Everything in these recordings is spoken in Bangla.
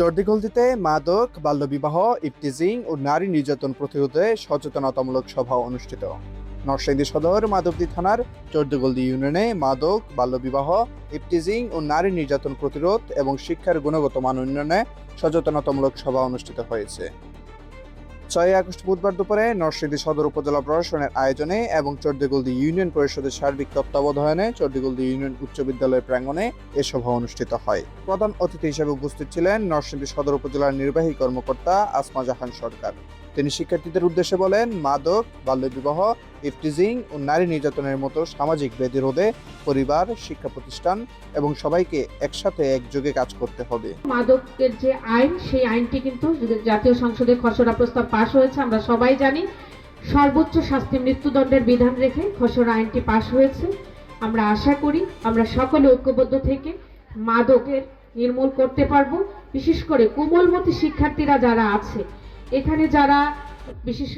চর্দিগলদিতে মাদক, বাল্যবিবাহ, ইফটিজিং ও নারী নির্যাতন প্রতিরোধে সচেতনতামূলক সভা অনুষ্ঠিত। নরসিংদী সদর মাধবদী থানার চর্দিগলদি ইউনিয়নে মাদক, বাল্যবিবাহ, ইফটিজিং ও নারী নির্যাতন প্রতিরোধ এবং শিক্ষার গুণগত মান উন্নয়নে সচেতনতামূলক সভা অনুষ্ঠিত হয়েছে। 6 আগস্ট বুধবার দুপুরে নরসিংদী সদর উপজেলা প্রশাসনের আয়োজনে এবং চর্দিগলদি ইউনিয়ন পরিষদের সার্বিক তত্ত্বাবধানে চর্দিগলদি ইউনিয়ন উচ্চ বিদ্যালয় প্রাঙ্গণে এ সভা অনুষ্ঠিত হয়। প্রধান অতিথি হিসেবে উপস্থিত ছিলেন নরসিংদী সদর উপজেলার নির্বাহী কর্মকর্তা আসমা জাহান সরকার। তিনি শিক্ষার্থীদের উদ্দেশ্যে বলেন, মাদক, বাল্যবিবাহ, ইফটিজিং ও নারী নির্যাতনের মতো সামাজিক ব্যাধি রোধে পরিবার, শিক্ষা প্রতিষ্ঠান এবং সবাইকে একসাথে একযোগে কাজ করতে হবে। মাদকের যে আইন, সেই আইনটি কিন্তু জাতীয় সংসদে খসড়া প্রস্তাব পাশ হয়েছে। আমরা সবাই জানি সর্বোচ্চ শাস্তি মৃত্যুদণ্ডের বিধান রেখে খসড়া আইনটি পাশ হয়েছে। আমরা আশা করি আমরা সকলে ঐক্যবদ্ধ থেকে মাদকের নির্মূল করতে পারবো। বিশেষ করে কোমলমতি শিক্ষার্থীরা যারা আছে, এখানে যারা বিশেষ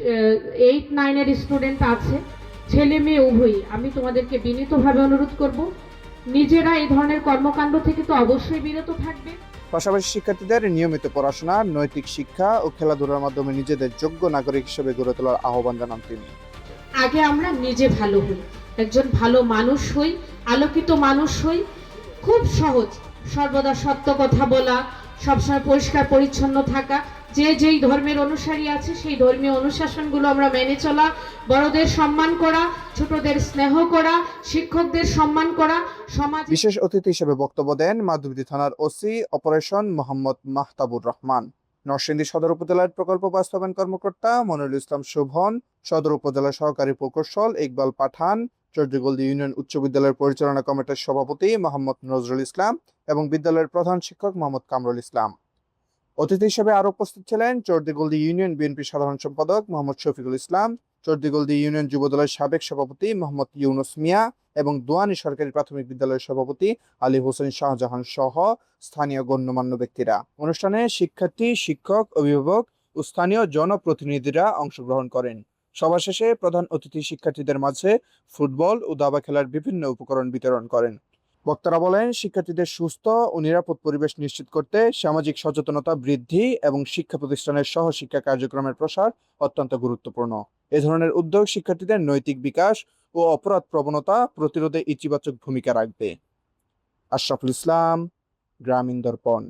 8-9 স্টুডেন্ট আছে, ছেলে মেয়ে উভয়ই, আমি তোমাদেরকে বিনীতভাবে অনুরোধ করব, নিজেরা এই ধরনের কর্মকাণ্ড থেকে তো অবশ্যই বিরত থাকবে। পাশাপাশি শিক্ষার্থীদের নিয়মিত পড়াশোনা, নৈতিক শিক্ষা ও খেলাধুলার মাধ্যমে নিজেদের যোগ্য নাগরিক হিসেবে গড়ে তোলার আহ্বান জানান তিনি। আগে আমরা নিজে ভালো হই, একজন ভালো মানুষ হই, আলোকিত মানুষ হই। খুব সহজ, সর্বদা সত্য কথা বলা, সবসময় পরিষ্কার পরিচ্ছন্ন থাকা, যে যেই ধর্মের অনুসারী আছে সেই ধর্মীয় অনুশাসনগুলো আমরা মেনে চলা, বড়দের সম্মান করা, ছোটদের স্নেহ করা, শিক্ষকদের সম্মান করা। সমাজ বিশেষ অতিথি হিসেবে বক্তব্য দেন মাধবদী থানার ওসি অপারেশন মোহাম্মদ মাহতাবুর রহমান, নরসিংদী সদর উপজেলার প্রকল্প বাস্তবায়ন কর্মকর্তা মনিরুল ইসলাম শোভন, সদর উপজেলা সহকারী প্রকৌশল ইকবাল পাঠান, চর্দিগলদি ইউনিয়ন উচ্চ বিদ্যালয়ের পরিচালনা কমিটির সভাপতি মোহাম্মদ নজরুল ইসলাম এবং বিদ্যালয়ের প্রধান শিক্ষক মোহাম্মদ কামরুল ইসলাম। অতিথি হিসেবে আরো উপস্থিত ছিলেন চর্দিগলদি ইউনিয়ন বিএনপি সাধারণ সম্পাদক মোহাম্মদ শফিকুল ইসলাম, চর্দিগলদি ইউনিয়ন যুবদলের সাবেক সভাপতি মোহাম্মদ ইউনুস মিয়া এবং দোয়ানী সরকারি প্রাথমিক বিদ্যালয়ের সভাপতি আলী হোসেন শাহজাহান সহ স্থানীয় গণ্যমান্য ব্যক্তিরা। অনুষ্ঠানে শিক্ষার্থী, শিক্ষক, অভিভাবক ও স্থানীয় জনপ্রতিনিধিরা অংশগ্রহণ করেন। সভা শেষে প্রধান অতিথি শিক্ষার্থীদের মাঝে ফুটবল ও দাবা খেলার বিভিন্ন উপকরণ বিতরণ করেন। বক্তারা বলেন, শিক্ষার্থীদের সুস্থ ও নিরাপদ পরিবেশ নিশ্চিত করতে সামাজিক সচেতনতা বৃদ্ধি এবং শিক্ষা প্রতিষ্ঠানের সহশিক্ষা কার্যক্রমের প্রসার অত্যন্ত গুরুত্বপূর্ণ। এ ধরনের উদ্যোগ শিক্ষার্থীদের নৈতিক বিকাশ ও অপরাধ প্রবণতা প্রতিরোধে ইতিবাচক ভূমিকা রাখবে। আশরাফুল ইসলাম, গ্রামীণ দর্পণ।